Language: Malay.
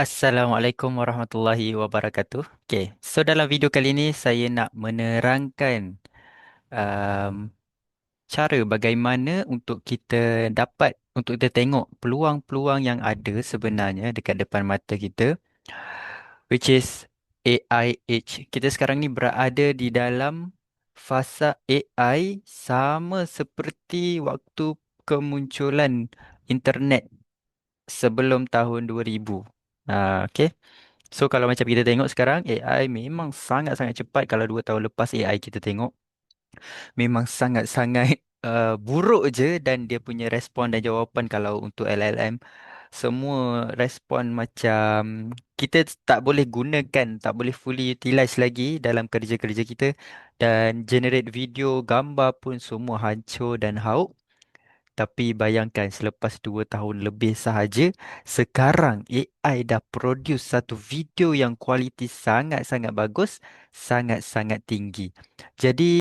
Assalamualaikum warahmatullahi wabarakatuh. Okay, so dalam video kali ini saya nak menerangkan um, cara bagaimana untuk kita untuk kita tengok peluang-peluang yang ada sebenarnya dekat depan mata kita, which is AI age. Kita sekarang ni berada di dalam fasa AI sama seperti waktu kemunculan internet sebelum tahun 2000. Okay. So kalau macam kita tengok sekarang AI memang sangat-sangat cepat. Kalau 2 tahun lepas AI kita tengok memang sangat-sangat buruk je, dan dia punya respon dan jawapan kalau untuk LLM semua respon macam kita tak boleh gunakan, tak boleh fully utilize lagi dalam kerja-kerja kita, dan generate video, gambar pun semua hancur dan hauk. Tapi bayangkan selepas 2 tahun lebih sahaja, sekarang AI dah produce satu video yang kualiti sangat-sangat bagus, sangat-sangat tinggi. Jadi